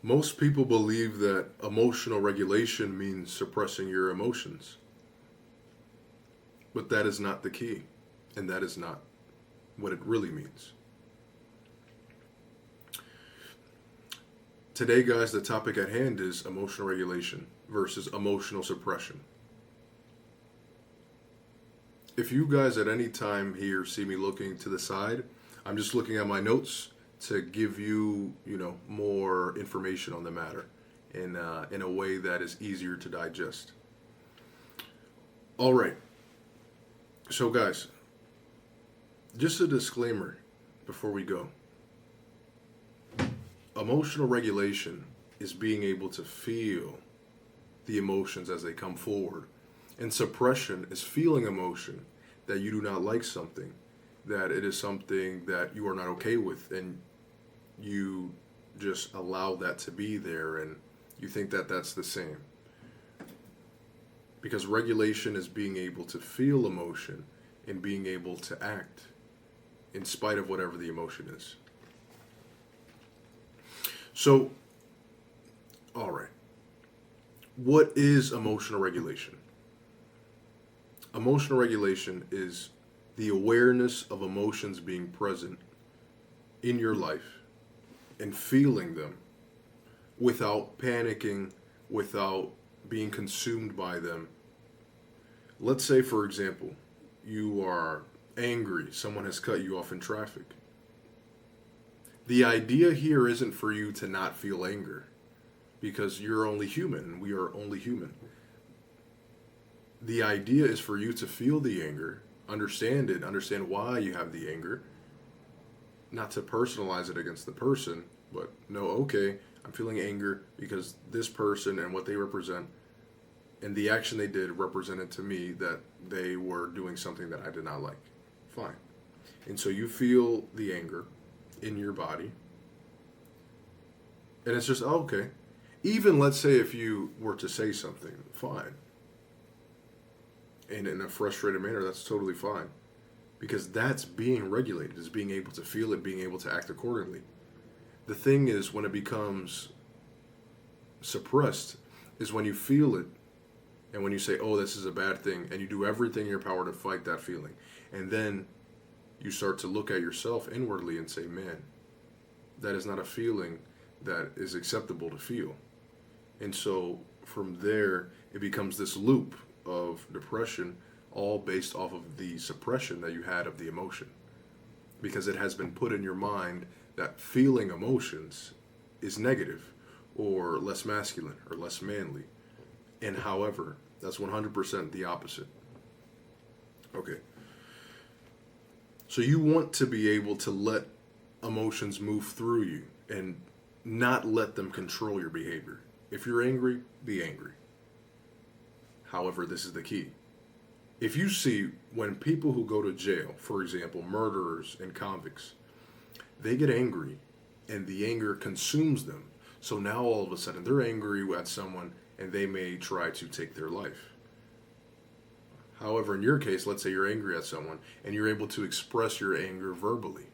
Most people believe that emotional regulation means suppressing your emotions, but that is not the key, and that is not what it really means. Today, guys, the topic at hand is emotional regulation versus emotional suppression. If you guys at any time here see me looking to the side, I'm just looking at my notes to give you, more information on the matter in a way that is easier to digest. All right. So, guys, just a disclaimer before we go. Emotional regulation is being able to feel the emotions as they come forward. And suppression is feeling emotion that you do not like something, that it is something that you are not okay with, and you just allow that to be there and you think that that's the same. Because regulation is being able to feel emotion and being able to act in spite of whatever the emotion is. So, all right. What is emotional regulation? Emotional regulation is the awareness of emotions being present in your life and feeling them without panicking, without being consumed by them. Let's say, for example, you are angry, someone has cut you off in traffic. The idea here isn't for you to not feel anger, because you're only human, we are only human. The idea is for you to feel the anger, understand it, understand why you have the anger, not to personalize it against the person, but no, okay, I'm feeling anger because this person and what they represent and the action they did represented to me that they were doing something that I did not like. Fine. And so you feel the anger in your body. And it's just, okay. Even let's say if you were to say something, fine. And in a frustrated manner, that's totally fine. Because that's being regulated, is being able to feel it, being able to act accordingly. The thing is, when it becomes suppressed, is when you feel it, and when you say, oh, this is a bad thing, and you do everything in your power to fight that feeling. And then you start to look at yourself inwardly and say, man, that is not a feeling that is acceptable to feel. And so from there, it becomes this loop of depression, all based off of the suppression that you had of the emotion. Because it has been put in your mind that feeling emotions is negative or less masculine or less manly. And however, that's 100% the opposite. Okay. So you want to be able to let emotions move through you and not let them control your behavior. If you're angry, be angry. However, this is the key. If you see when people who go to jail, for example, murderers and convicts, they get angry and the anger consumes them. So now all of a sudden they're angry at someone and they may try to take their life. However, in your case, let's say you're angry at someone and you're able to express your anger verbally.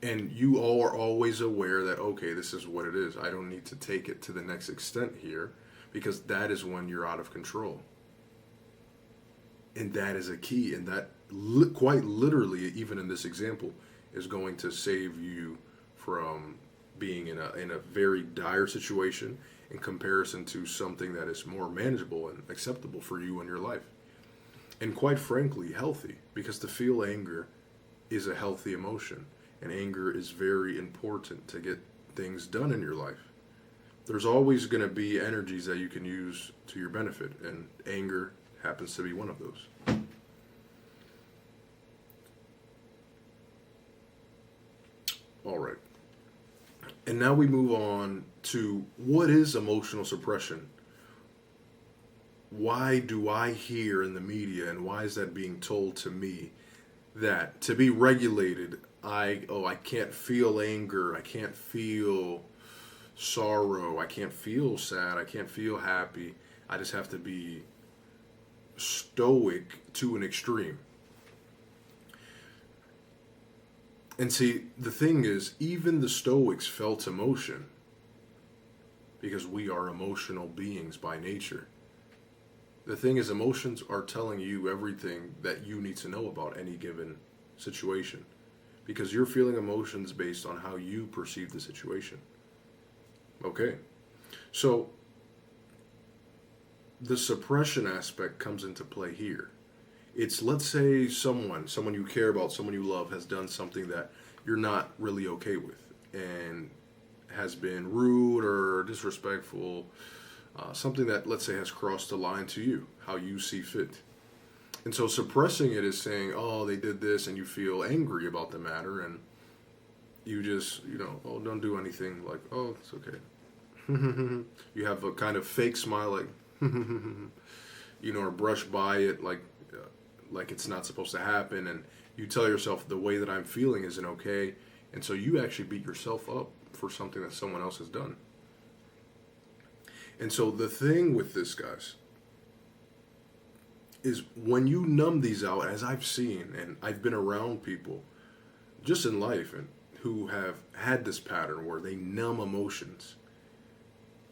And you all are always aware that, okay, this is what it is. I don't need to take it to the next extent here, because that is when you're out of control. And that is a key. And that quite literally, even in this example, is going to save you from being in a very dire situation in comparison to something that is more manageable and acceptable for you in your life. And quite frankly, healthy, because to feel anger is a healthy emotion. And anger is very important to get things done in your life. There's always going to be energies that you can use to your benefit, and anger happens to be one of those. All right. And now we move on to what is emotional suppression? Why do I hear in the media, and why is that being told to me that to be regulated, I can't feel anger, I can't feel sorrow, I can't feel sad, I can't feel happy. I just have to be stoic to an extreme. And see, the thing is, even the Stoics felt emotion because we are emotional beings by nature. The thing is, emotions are telling you everything that you need to know about any given situation because you're feeling emotions based on how you perceive the situation. Okay. So, the suppression aspect comes into play here. It's, let's say someone you care about, someone you love has done something that you're not really okay with and has been rude or disrespectful, something that, let's say, has crossed the line to you, how you see fit. And so suppressing it is saying, oh, they did this, and you feel angry about the matter, and you just, oh, don't do anything, like, oh, it's okay. You have a kind of fake smile, like, or brush by it, like it's not supposed to happen, and you tell yourself the way that I'm feeling isn't okay, and so you actually beat yourself up for something that someone else has done. And so the thing with this, guys, is when you numb these out, as I've seen, and I've been around people just in life and who have had this pattern where they numb emotions.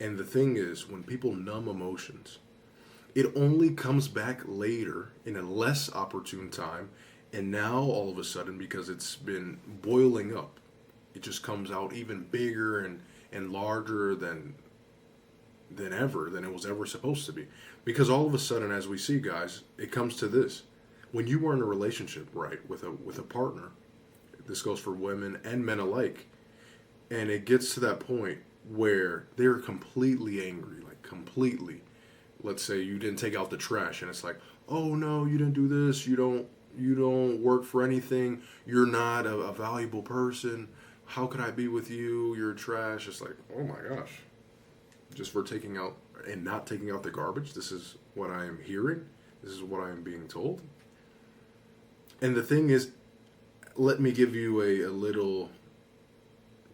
And the thing is, when people numb emotions, it only comes back later in a less opportune time. And now all of a sudden, because it's been boiling up, it just comes out even bigger and larger than it was ever supposed to be. Because all of a sudden, as we see, guys, it comes to this. When you are in a relationship, right, with a partner, this goes for women and men alike, and it gets to that point where they're completely angry, like completely. Let's say you didn't take out the trash, and it's like, oh no, you didn't do this, you don't work for anything, you're not a valuable person, how could I be with you, you're trash. It's like, oh my gosh, just for taking out and not taking out the garbage, this is what I am hearing, this is what I am being told. And the thing is, let me give you a little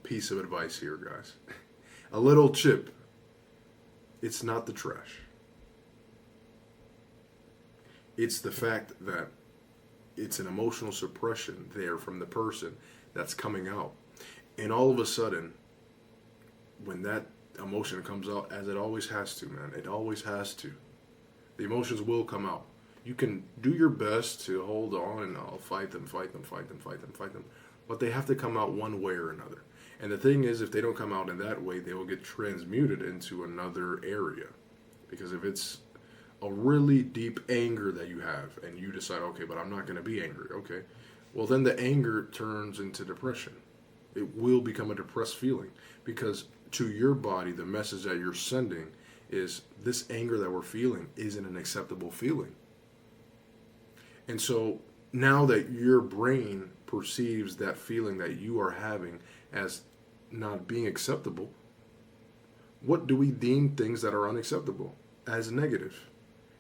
piece of advice here, guys. A little chip. It's not the trash. It's the fact that it's an emotional suppression there from the person that's coming out. And all of a sudden, when that emotion comes out, as it always has to, man, it always has to. The emotions will come out. You can do your best to hold on and I'll fight them. But they have to come out one way or another. And the thing is, if they don't come out in that way, they will get transmuted into another area. Because if it's a really deep anger that you have and you decide, okay, but I'm not going to be angry, okay, well then the anger turns into depression. It will become a depressed feeling because to your body, the message that you're sending is this anger that we're feeling isn't an acceptable feeling. And so now that your brain perceives that feeling that you are having as not being acceptable, what do we deem things that are unacceptable? As negative.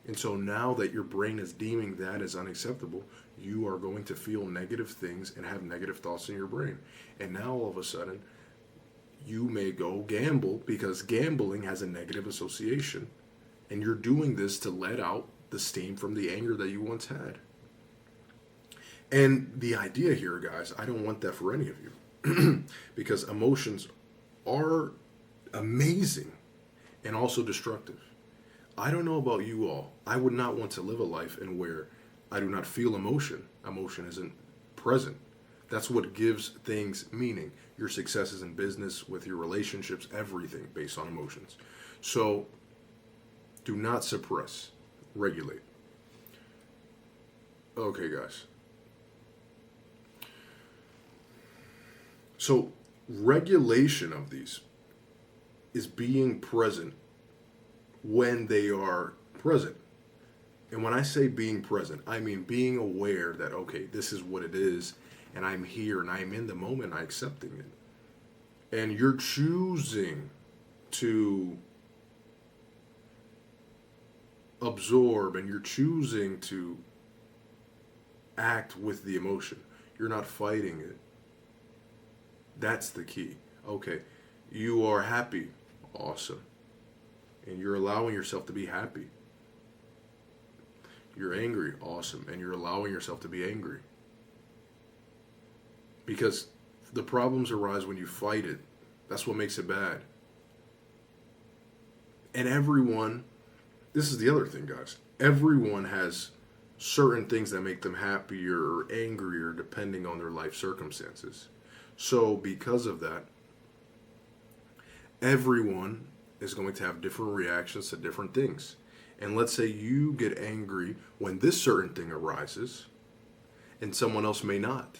And so now that your brain is deeming that as unacceptable, you are going to feel negative things and have negative thoughts in your brain. And now all of a sudden, you may go gamble because gambling has a negative association. And you're doing this to let out the steam from the anger that you once had. And the idea here, guys, I don't want that for any of you. Because emotions are amazing and also destructive. I don't know about you all. I would not want to live a life in where I do not feel emotion. Emotion isn't present. That's what gives things meaning. Your successes in business, with your relationships, everything based on emotions. So do not suppress. Regulate. Okay, guys. So regulation of these is being present when they are present. And when I say being present, I mean being aware that, okay, this is what it is, and I'm here, and I'm in the moment, I'm accepting it. And you're choosing to absorb, and you're choosing to act with the emotion. You're not fighting it. That's the key. Okay, you are happy. Awesome. And you're allowing yourself to be happy. You're angry. Awesome. And you're allowing yourself to be angry. because the problems arise when you fight it. That's what makes it bad. And everyone, this is the other thing, guys. Everyone has certain things that make them happier or angrier depending on their life circumstances. So, because of that, everyone is going to have different reactions to different things. And let's say you get angry when this certain thing arises, and someone else may not.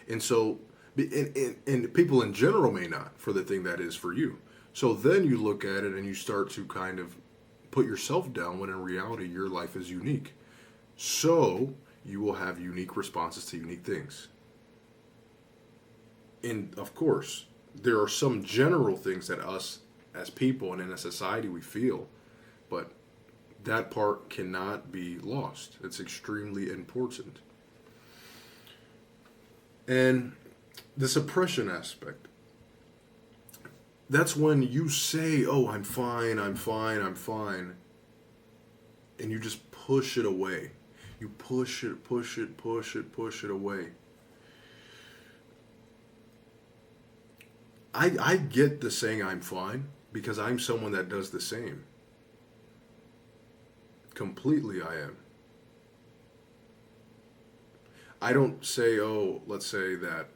And so, and people in general may not for the thing that is for you. So then you look at it and you start to kind of put yourself down when in reality your life is unique. So you will have unique responses to unique things. And of course, there are some general things that us as people and in a society we feel, but that part cannot be lost. It's extremely important. And the suppression aspect, that's when you say, oh, I'm fine, I'm fine, I'm fine, and you just push it away. You push it away. I get the saying I'm fine because I'm someone that does the same. Completely I am. I don't say, oh, let's say that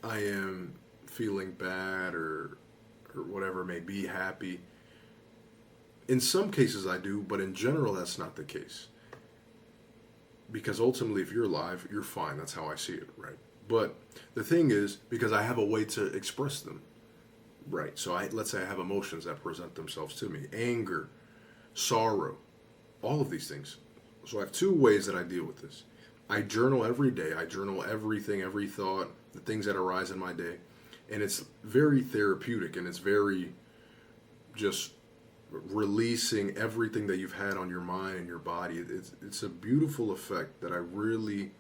I am feeling bad or whatever it may be, happy. In some cases I do, but in general that's not the case. Because ultimately if you're alive, you're fine. That's how I see it, right? But the thing is, because I have a way to express them, right? So let's say I have emotions that present themselves to me. Anger, sorrow, all of these things. So I have two ways that I deal with this. I journal every day. I journal everything, every thought, the things that arise in my day. And it's very therapeutic, and it's very just releasing everything that you've had on your mind and your body. It's a beautiful effect that I really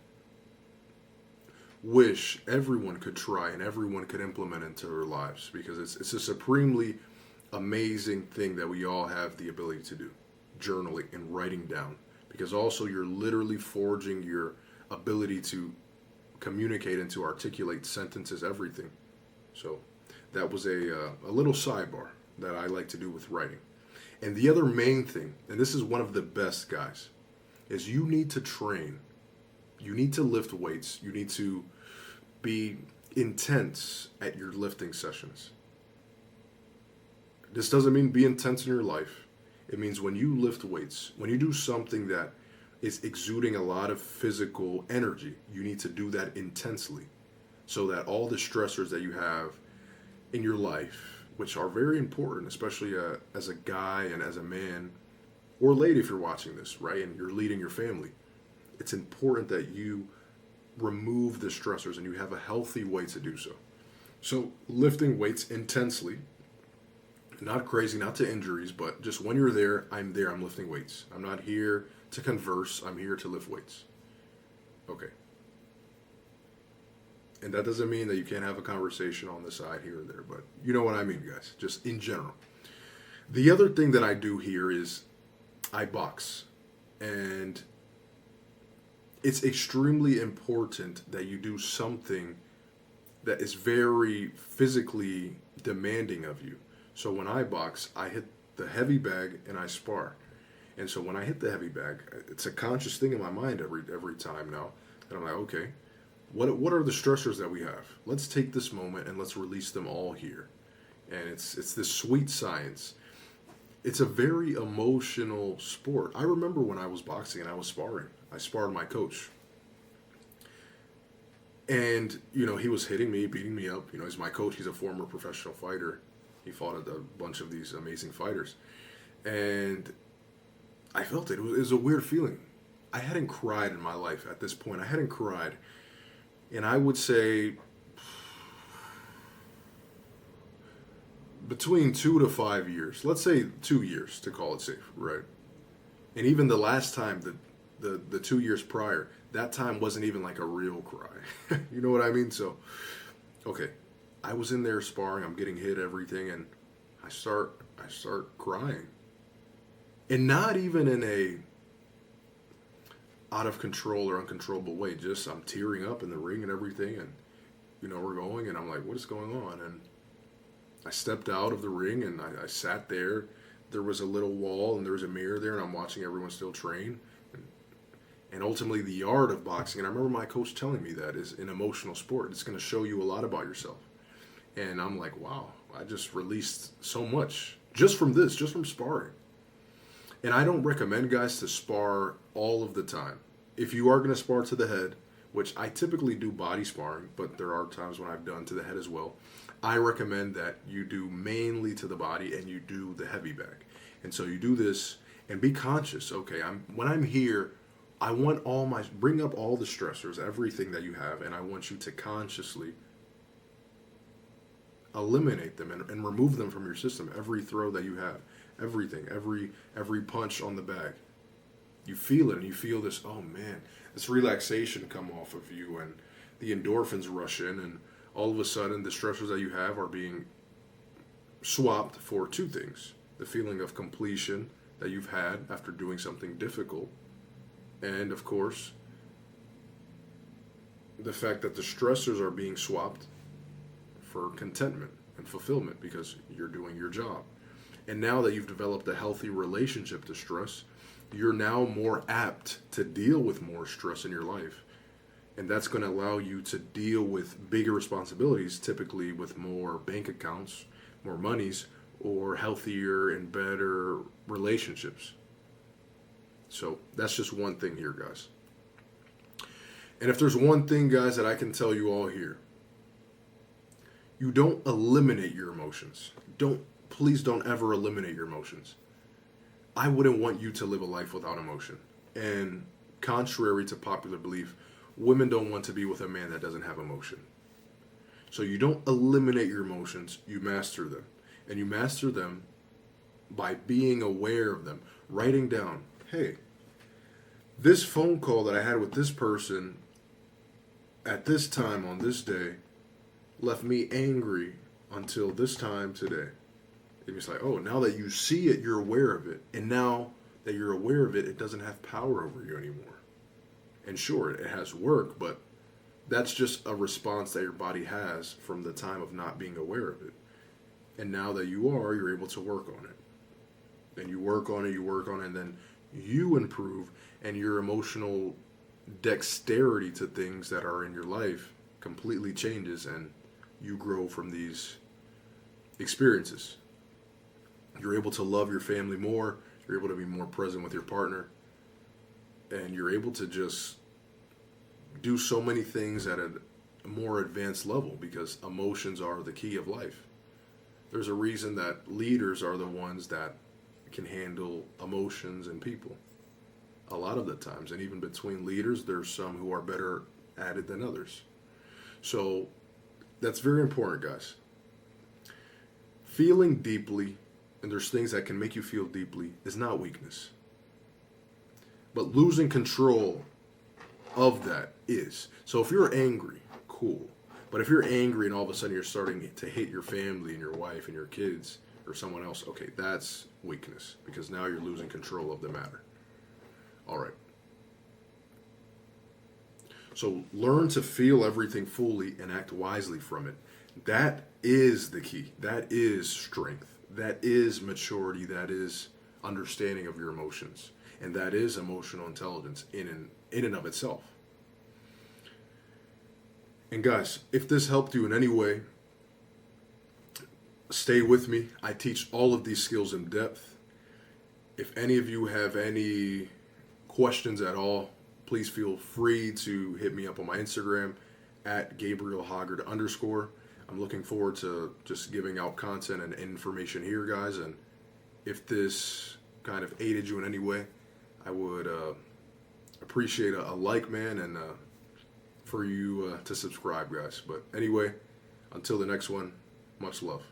wish everyone could try and everyone could implement into their lives, because it's a supremely amazing thing that we all have the ability to do, journaling and writing down, because also you're literally forging your ability to communicate and to articulate sentences, everything. So that was a little sidebar that I like to do with writing. And the other main thing, and this is one of the best, guys, is you need to train. You need to lift weights. You need to be intense at your lifting sessions. This doesn't mean be intense in your life. It means when you lift weights, when you do something that is exuding a lot of physical energy, you need to do that intensely, so that all the stressors that you have in your life, which are very important, especially as a guy and as a man, or lady if you're watching this, right, and you're leading your family, it's important that you remove the stressors and you have a healthy way to do so. So lifting weights intensely, not crazy, not to injuries, but just when you're there, I'm lifting weights. I'm not here to converse, I'm here to lift weights. Okay. And that doesn't mean that you can't have a conversation on the side here or there, but you know what I mean, guys, just in general. The other thing that I do here is I box. And it's extremely important that you do something that is very physically demanding of you. So when I box, I hit the heavy bag and I spar. And so when I hit the heavy bag, it's a conscious thing in my mind every time now. And I'm like, okay, what are the stressors that we have? Let's take this moment and let's release them all here. And it's this sweet science. It's a very emotional sport. I remember when I was boxing and I was sparring. I sparred my coach. And, he was hitting me, beating me up. He's my coach. He's a former professional fighter. He fought a bunch of these amazing fighters. And I felt it. It was a weird feeling. I hadn't cried in my life at this point. I hadn't cried. And I would say between 2 to 5 years. Let's say 2 years to call it safe, right? And even the last time, the 2 years prior, that time wasn't even like a real cry. You know what I mean? So, okay, I was in there sparring. I'm getting hit, everything, and I start crying. And not even in a out of control or uncontrollable way. Just I'm tearing up in the ring and everything, and we're going, and I'm like, what is going on? And I stepped out of the ring, and I sat there. There was a little wall, and there was a mirror there, and I'm watching everyone still train. And ultimately, the art of boxing, and I remember my coach telling me that, is an emotional sport. It's going to show you a lot about yourself. And I'm like, wow, I just released so much just from this, just from sparring. And I don't recommend guys to spar all of the time. If you are going to spar to the head, which I typically do body sparring, but there are times when I've done to the head as well, I recommend that you do mainly to the body and you do the heavy bag. And so you do this and be conscious. Okay, when I'm here, I want bring up all the stressors, everything that you have, and I want you to consciously eliminate them and remove them from your system. Every throw that you have, everything, every punch on the bag. You feel it, and you feel this, oh man, this relaxation come off of you, and the endorphins rush in, and all of a sudden the stressors that you have are being swapped for two things. The feeling of completion that you've had after doing something difficult, and of course, the fact that the stressors are being swapped for contentment and fulfillment because you're doing your job. And now that you've developed a healthy relationship to stress, you're now more apt to deal with more stress in your life. And that's going to allow you to deal with bigger responsibilities, typically with more bank accounts, more monies, or healthier and better relationships. So that's just one thing here, guys. And if there's one thing, guys, that I can tell you all here, you don't eliminate your emotions. Please don't ever eliminate your emotions. I wouldn't want you to live a life without emotion. And contrary to popular belief, women don't want to be with a man that doesn't have emotion. So you don't eliminate your emotions, you master them. And you master them by being aware of them, writing down, hey, this phone call that I had with this person at this time on this day left me angry until this time today. And it's like, oh, now that you see it, you're aware of it. And now that you're aware of it, it doesn't have power over you anymore. And sure, it has work, but that's just a response that your body has from the time of not being aware of it. And now that you're able to work on it. And you work on it, and then you improve, and your emotional dexterity to things that are in your life completely changes, and you grow from these experiences. You're able to love your family more, you're able to be more present with your partner, and you're able to just do so many things at a more advanced level because emotions are the key of life. There's a reason that leaders are the ones that can handle emotions and people a lot of the times. And even between leaders, there's some who are better at it than others. So that's very important, guys. Feeling deeply, and there's things that can make you feel deeply, is not weakness. But losing control of that is. So if you're angry, cool. But if you're angry and all of a sudden you're starting to hate your family and your wife and your kids or someone else, okay, that's weakness because now you're losing control of the matter. All right. So learn to feel everything fully and act wisely from it. That is the key. That is strength. That is maturity. That is understanding of your emotions. And that is emotional intelligence in and of itself. And guys, if this helped you in any way, stay with me. I teach all of these skills in depth. If any of you have any questions at all, please feel free to hit me up on my Instagram at @GabrielHoggard_. I'm looking forward to just giving out content and information here, guys. And if this kind of aided you in any way, I would appreciate a like, man, and for you to subscribe, guys. But anyway, until the next one, much love.